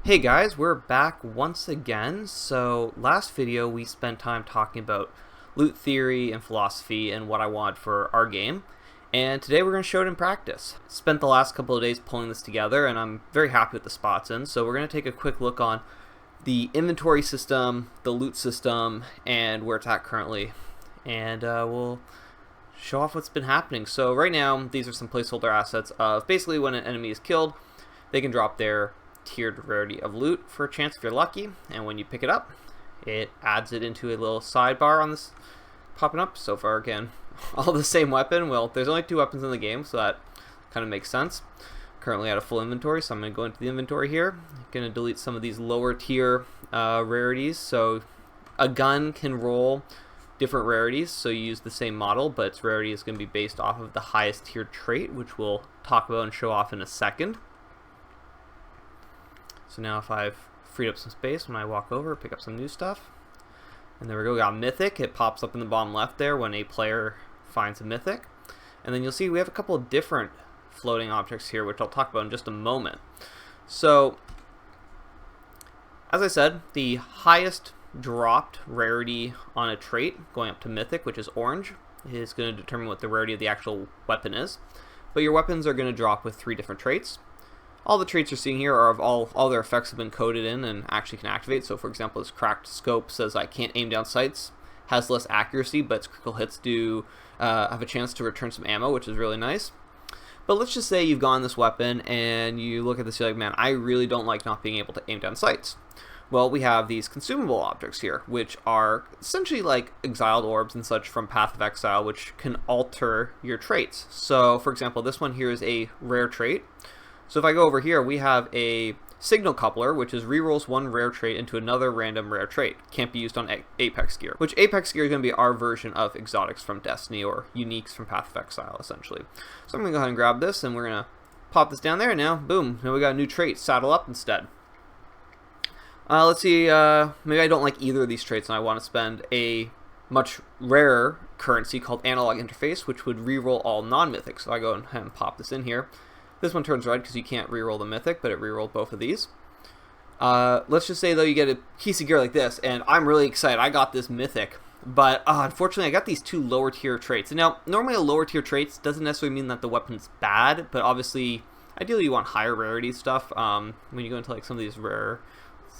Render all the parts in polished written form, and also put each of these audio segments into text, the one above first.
Hey guys, we're back once again. So last video we spent time talking about loot theory and philosophy and what I want for our game. And today we're going to show it in practice. Spent the last couple of days pulling this together and I'm very happy with the spots in. So we're going to take a quick look on the inventory system, the loot system, and where it's at currently. And we'll show off what's been happening. So right now these are some placeholder assets of basically when an enemy is killed, they can drop their tiered rarity of loot for a chance if you're lucky, and when you pick it up it adds it into a little sidebar on this popping up. So far again all the same weapon. Well, there's only 2 weapons in the game, so that kind of makes sense. Currently out of full inventory, so I'm going to go into the inventory here. I'm going to delete some of these lower tier rarities. So a gun can roll different rarities, so you use the same model, but its rarity is going to be based off of the highest tiered trait, which we'll talk about and show off in a second. So now if I've freed up some space, when I walk over, pick up some new stuff. And there we go, we got Mythic. It pops up in the bottom left there when a player finds a Mythic. And then you'll see we have a couple of different floating objects here, which I'll talk about in just a moment. So, as I said, the highest dropped rarity on a trait, going up to Mythic, which is orange, is going to determine what the rarity of the actual weapon is. But your weapons are going to drop with 3 different traits. All the traits you're seeing here are of all their effects have been coded in and actually can activate. So for example, this cracked scope says I can't aim down sights, has less accuracy, but its critical hits do have a chance to return some ammo, which is really nice. But let's just say you've gone this weapon and you look at this, you're like, man, I really don't like not being able to aim down sights. Well, we have these consumable objects here, which are essentially like exiled orbs and such from Path of Exile, which can alter your traits. So for example, this one here is a rare trait. So if I go over here, we have a signal coupler, which is rerolls one rare trait into another random rare trait. Can't be used on Apex gear, which Apex gear is going to be our version of exotics from Destiny or uniques from Path of Exile, essentially. So I'm going to go ahead and grab this, and we're going to pop this down there, and now, boom, now we got a new trait, saddle up instead. Let's see, maybe I don't like either of these traits, and I want to spend a much rarer currency called analog interface, which would reroll all non-mythics. So I go ahead and pop this in here. This one turns red because you can't reroll the mythic, but it rerolled both of these. Let's just say though you get a piece of gear like this, and I'm really excited. I got this mythic, but unfortunately I got these 2 lower tier traits. And now normally a lower tier traits doesn't necessarily mean that the weapon's bad, but obviously ideally you want higher rarity stuff. When you go into like some of these rare,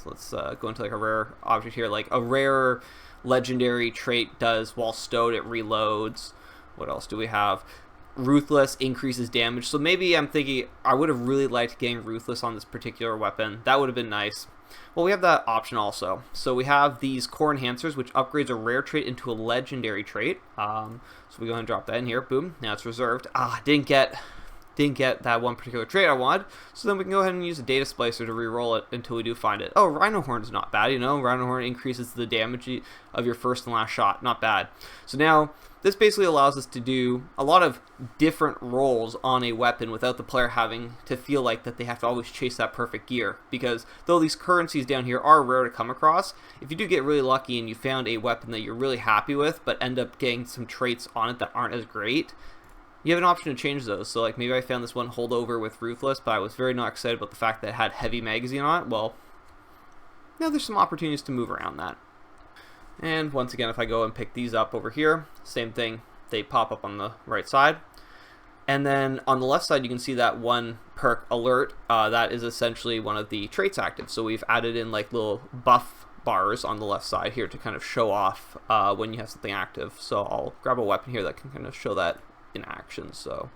let's go into like a rare object here, like a rare legendary trait does while stowed it reloads. What else do we have? Ruthless increases damage, so maybe I'm thinking I would have really liked getting Ruthless on this particular weapon. That would have been nice. Well, we have that option also. So we have these core enhancers, which upgrades a rare trait into a legendary trait. So we go ahead and drop that in here. Boom. Now it's reserved. Didn't get that one particular trait I wanted. So then we can go ahead and use a data splicer to reroll it until we do find it. Oh, Rhino Horn is not bad. You know, Rhino Horn increases the damage of your first and last shot. Not bad. So now this basically allows us to do a lot of different rolls on a weapon without the player having to feel like that they have to always chase that perfect gear. Because though these currencies down here are rare to come across, if you do get really lucky and you found a weapon that you're really happy with but end up getting some traits on it that aren't as great, you have an option to change those. So like maybe I found this one holdover with Ruthless, but I was very not excited about the fact that it had heavy magazine on it. Well, now there's some opportunities to move around that. And once again, if I go and pick these up over here, same thing, they pop up on the right side. And then on the left side, you can see that one perk alert. That is essentially one of the traits active. So we've added in like little buff bars on the left side here to kind of show off when you have something active. So I'll grab a weapon here that can kind of show that in action. So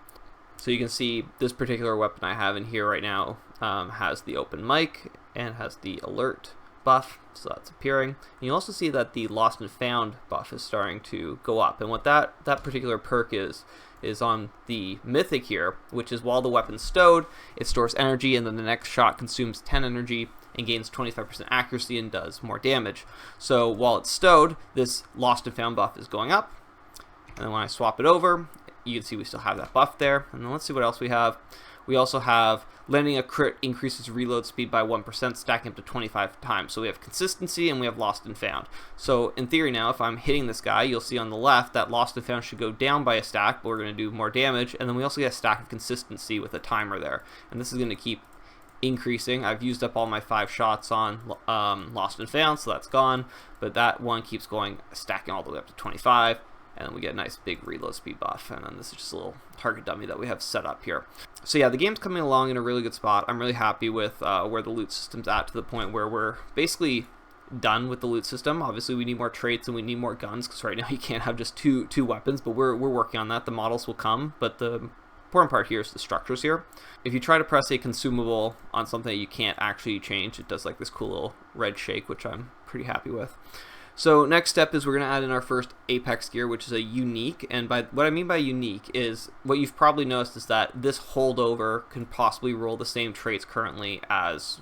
you can see this particular weapon I have in here right now has the open mic and has the alert buff, so that's appearing. And you also see that the lost and found buff is starting to go up, and what that particular perk is on the mythic here, which is while the weapon's stowed, it stores energy, and then the next shot consumes 10 energy and gains 25% accuracy and does more damage. So while it's stowed, this lost and found buff is going up, and then when I swap it over, you can see we still have that buff there. And then let's see what else we have. We also have landing a crit increases reload speed by 1%, stacking up to 25 times. So we have consistency and we have lost and found. So in theory now, if I'm hitting this guy, you'll see on the left that lost and found should go down by a stack, but we're going to do more damage. And then we also get a stack of consistency with a timer there. And this is going to keep increasing. I've used up all my 5 shots on Lost and Found, so that's gone, but that one keeps going, stacking all the way up to 25, and then we get a nice big reload speed buff, and then this is just a little target dummy that we have set up here. So yeah, the game's coming along in a really good spot. I'm really happy with where the loot system's at, to the point where we're basically done with the loot system. Obviously we need more traits and we need more guns, because right now you can't have just two weapons, but we're working on that. The models will come, but the important part here is the structures here. If you try to press a consumable on something that you can't actually change, it does like this cool little red shake, which I'm pretty happy with. So next step is we're going to add in our first Apex gear, which is a unique, and by what I mean by unique is what you've probably noticed is that this holdover can possibly roll the same traits currently as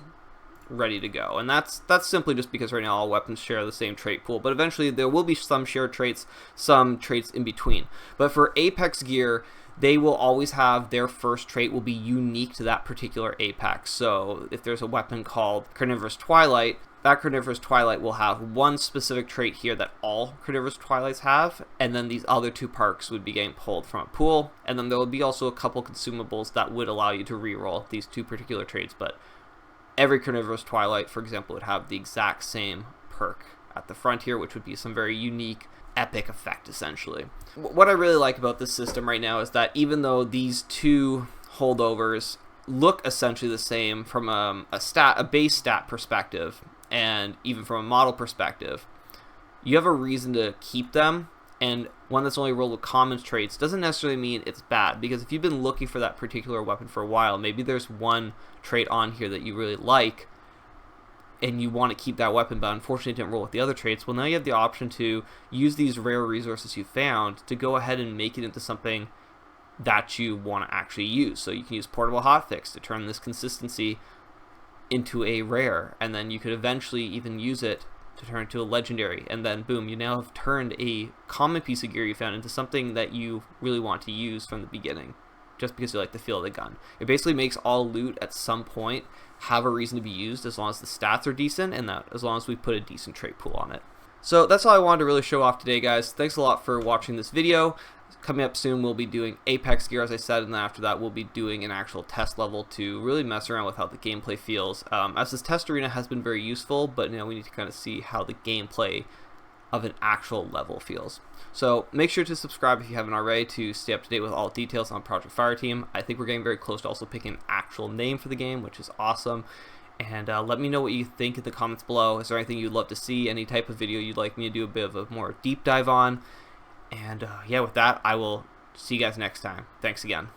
ready to go, and that's simply just because right now all weapons share the same trait pool, but eventually there will be some shared traits, some traits in between. But for Apex gear, they will always have their first trait will be unique to that particular Apex. So if there's a weapon called Carnivorous Twilight, that Carnivorous Twilight will have one specific trait here that all Carnivorous Twilights have, and then these other 2 perks would be getting pulled from a pool, and then there will be also a couple consumables that would allow you to reroll these 2 particular traits. But every Carnivorous Twilight, for example, would have the exact same perk at the front here, which would be some very unique epic effect, essentially. What I really like about this system right now is that even though these 2 holdovers look essentially the same from a base stat perspective, and even from a model perspective, you have a reason to keep them, and one that's only rolled with common traits doesn't necessarily mean it's bad, because if you've been looking for that particular weapon for a while, maybe there's one trait on here that you really like and you want to keep that weapon, but unfortunately it didn't roll with the other traits. Well, now you have the option to use these rare resources you found to go ahead and make it into something that you want to actually use. So you can use portable hotfix to turn this consistency into a rare, and then you could eventually even use it to turn it to a legendary, and then boom, you now have turned a common piece of gear you found into something that you really want to use from the beginning, just because you like the feel of the gun. It basically makes all loot at some point have a reason to be used, as long as the stats are decent, and that as long as we put a decent trait pool on it. So that's all I wanted to really show off today, guys. Thanks a lot for watching this video. Coming up soon, we'll be doing Apex gear, as I said, and then after that we'll be doing an actual test level to really mess around with how the gameplay feels. As this test arena has been very useful, but we need to kind of see how the gameplay of an actual level feels. So make sure to subscribe if you haven't already to stay up to date with all details on Project Fireteam. I think we're getting very close to also picking an actual name for the game, which is awesome. And let me know what you think in the comments below. Is there anything you'd love to see, any type of video you'd like me to do a bit of a more deep dive on? And yeah, with that, I will see you guys next time. Thanks again.